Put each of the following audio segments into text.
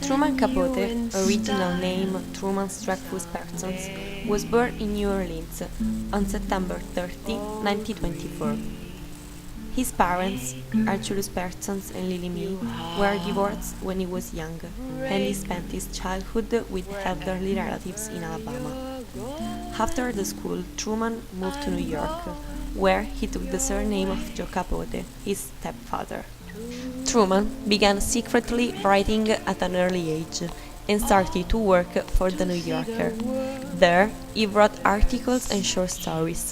Truman Capote, original name Truman Dreyfus Persons, was born in New Orleans on September 30, 1924. His parents, Archulus Persons and Lily Mee, were divorced when he was young, and he spent his childhood with elderly relatives in Alabama. After the school, Truman moved to New York, where he took the surname of Joe Capote, his stepfather. Truman began secretly writing at an early age and started to work for The New Yorker. There, he wrote articles and short stories.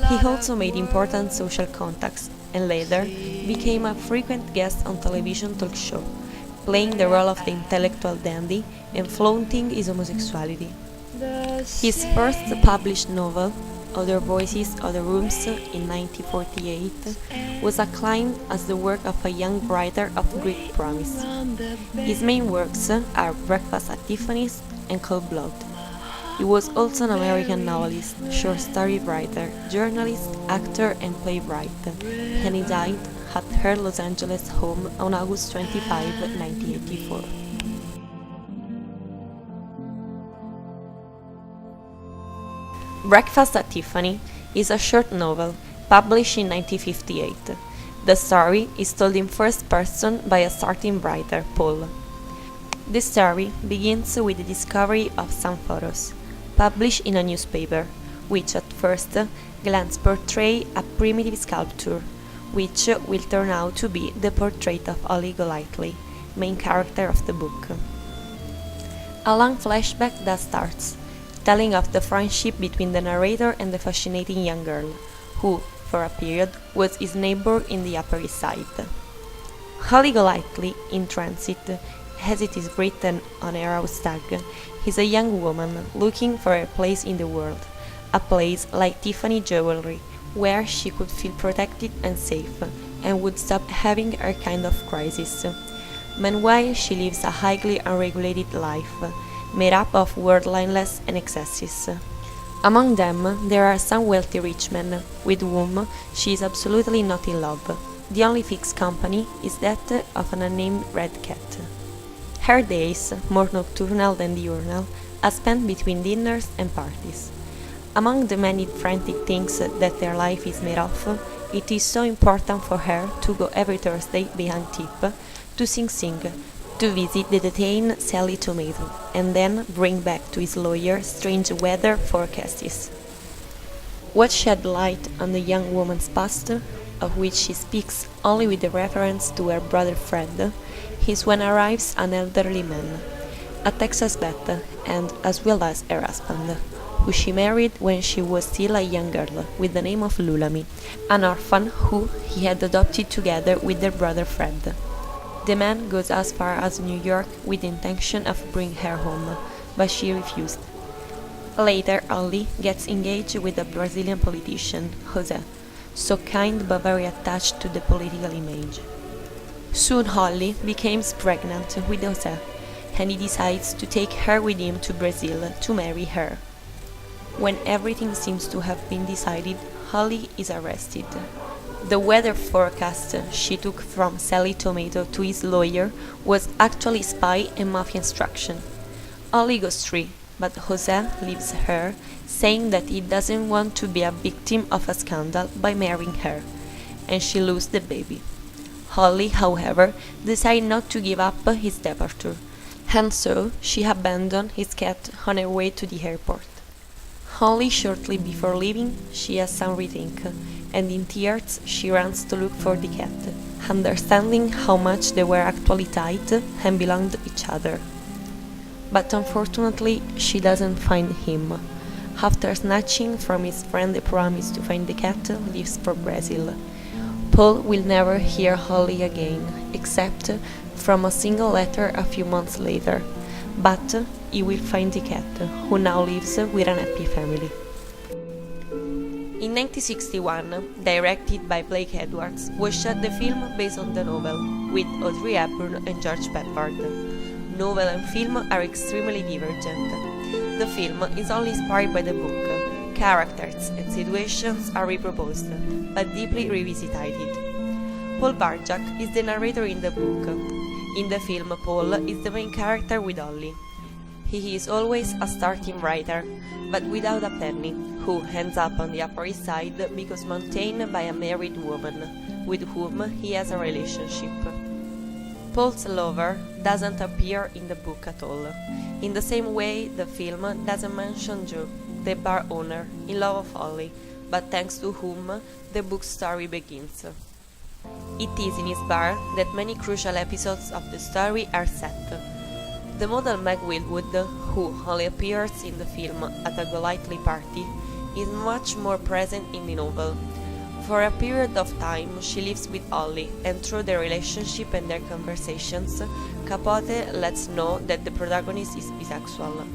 He also made important social contacts and later became a frequent guest on television talk shows, playing the role of the intellectual dandy and flaunting his homosexuality. His first published novel, Other Voices, Other Rooms, in 1948, was acclaimed as the work of a young writer of great promise. His main works are Breakfast at Tiffany's and Cold Blood. He was also an American novelist, short story writer, journalist, actor, and playwright, and he died at her Los Angeles home on August 25, 1984. Breakfast at Tiffany is a short novel published in 1958. The story is told in first person by a starting writer, Paul. The story begins with the discovery of some photos, published in a newspaper, which at first glance portray a primitive sculpture, which will turn out to be the portrait of Holly Golightly, main character of the book. A long flashback thus starts, telling of the friendship between the narrator and the fascinating young girl, who, for a period, was his neighbor in the Upper East Side. Holly Golightly, in transit, as it is written on her house tag, is a young woman looking for a place in the world, a place like Tiffany jewelry, where she could feel protected and safe, and would stop having her kind of crisis. Meanwhile, she lives a highly unregulated life, made up of worldliness and excesses. Among them, there are some wealthy rich men, with whom she is absolutely not in love. The only fixed company is that of an unnamed red cat. Her days, more nocturnal than diurnal, are spent between dinners and parties. Among the many frantic things that their life is made of, it is so important for her to go every Thursday behind Tip to Sing Sing, to visit the detained Sally Tomato, and then bring back to his lawyer strange weather forecasts. What shed light on the young woman's past, of which she speaks only with a reference to her brother Fred, is when arrives an elderly man, a Texas vet, and as well as her husband, who she married when she was still a young girl, with the name of Lulami, an orphan who he had adopted together with their brother Fred. The man goes as far as New York with the intention of bringing her home, but she refused. Later, Holly gets engaged with a Brazilian politician, Jose, so kind but very attached to the political image. Soon Holly becomes pregnant with Jose, and he decides to take her with him to Brazil to marry her. When everything seems to have been decided, Holly is arrested. The weather forecast she took from Sally Tomato to his lawyer was actually spy and mafia instruction. Holly goes free, but Jose leaves her, saying that he doesn't want to be a victim of a scandal by marrying her, and she loses the baby. Holly, however, decides not to give up his departure, and so she abandons his cat on her way to the airport. Only shortly before leaving, she has some rethink, and in tears she runs to look for the cat, understanding how much they were actually tied and belonged to each other. But unfortunately, she doesn't find him. After snatching from his friend the promise to find the cat, leaves for Brazil. Paul will never hear Holly again, except from a single letter a few months later, but he will find the cat, who now lives with an happy family. In 1961, directed by Blake Edwards, was shot the film based on the novel, with Audrey Hepburn and George Peppard. Novel and film are extremely divergent. The film is only inspired by the book. Characters and situations are reproposed, but deeply revisited. Paul Barjack is the narrator in the book. In the film, Paul is the main character with Holly. He is always a starting writer, but without a penny, who ends up on the Upper East Side because maintained by a married woman, with whom he has a relationship. Paul's lover doesn't appear in the book at all, in the same way the film doesn't mention Joe, the bar owner, in love of Holly, but thanks to whom the book's story begins. It is in his bar that many crucial episodes of the story are set. The model Meg Wilwood, who only appears in the film at a Golightly party, is much more present in the novel. For a period of time she lives with Holly, and through their relationship and their conversations, Capote lets know that the protagonist is bisexual.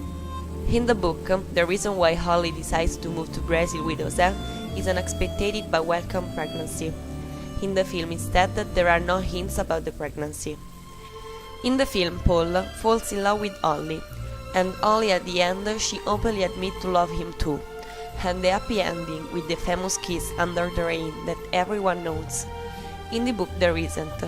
In the book, the reason why Holly decides to move to Brazil with José is an unexpected but welcome pregnancy. In the film instead, there are no hints about the pregnancy. In the film, Paul falls in love with Holly, and only at the end she openly admits to love him too, and the happy ending with the famous kiss under the rain that everyone knows. In the book there isn't.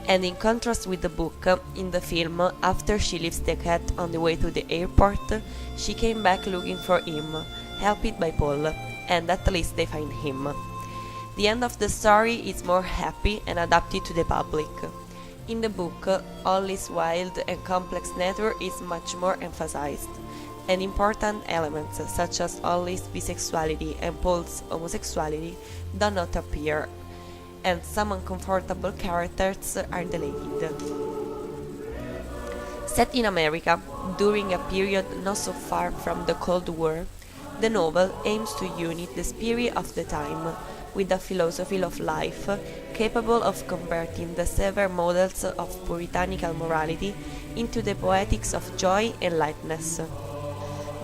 And in contrast with the book, in the film, after she leaves the cat on the way to the airport, she came back looking for him, helped by Paul, and at least they find him. The end of the story is more happy and adapted to the public. In the book, Holly's wild and complex nature is much more emphasized, and important elements such as Holly's bisexuality and Paul's homosexuality do not appear, and some uncomfortable characters are deleted. Set in America, during a period not so far from the Cold War, the novel aims to unite the spirit of the time with a philosophy of life capable of converting the severe models of puritanical morality into the poetics of joy and lightness.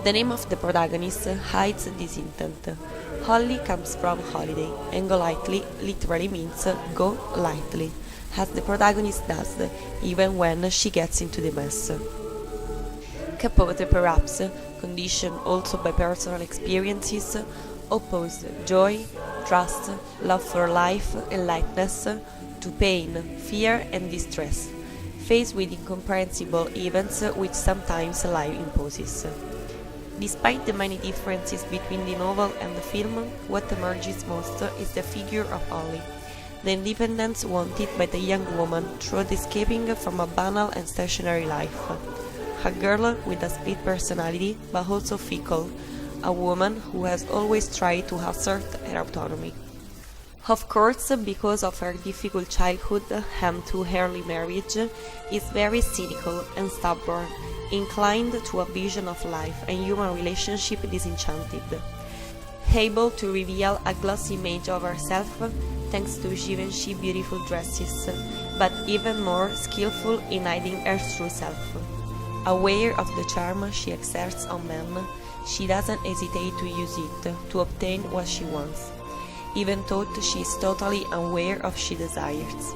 The name of the protagonist hides this intent. Holly comes from holiday, and golightly literally means go lightly, as the protagonist does, even when she gets into the mess. Capote, perhaps, conditioned also by personal experiences, opposed joy, trust, love for life, and lightness to pain, fear, and distress, faced with incomprehensible events which sometimes life imposes. Despite the many differences between the novel and the film, what emerges most is the figure of Holly, the independence wanted by the young woman through escaping from a banal and stationary life. A girl with a split personality, but also fickle, a woman who has always tried to assert her autonomy. Of course, because of her difficult childhood and too early marriage, is very cynical and stubborn, inclined to a vision of life and human relationship disenchanted. Able to reveal a glossy image of herself thanks to Givenchy beautiful dresses, but even more skillful in hiding her true self. Aware of the charm she exerts on men, she doesn't hesitate to use it to obtain what she wants, even though she is totally unaware of she desires,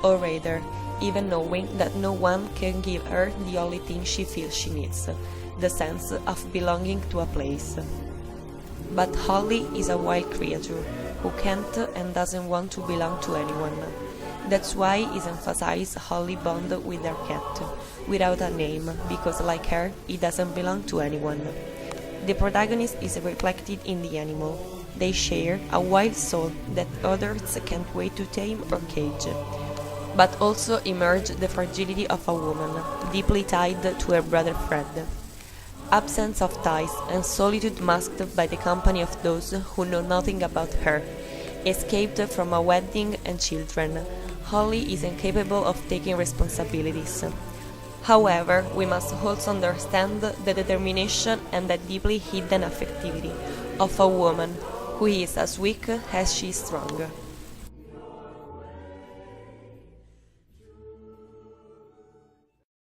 or rather, even knowing that no one can give her the only thing she feels she needs, the sense of belonging to a place. But Holly is a wild creature who can't and doesn't want to belong to anyone. That's why is emphasized Holly bond with her cat, without a name, because like her, it doesn't belong to anyone. The protagonist is reflected in the animal. They share a wild soul that others can't wait to tame or cage. But also emerge the fragility of a woman, deeply tied to her brother Fred. Absence of ties and solitude masked by the company of those who know nothing about her. Escaped from a wedding and children, Holly is incapable of taking responsibilities. However, we must also understand the determination and the deeply hidden affectivity of a woman who is as weak as she is strong.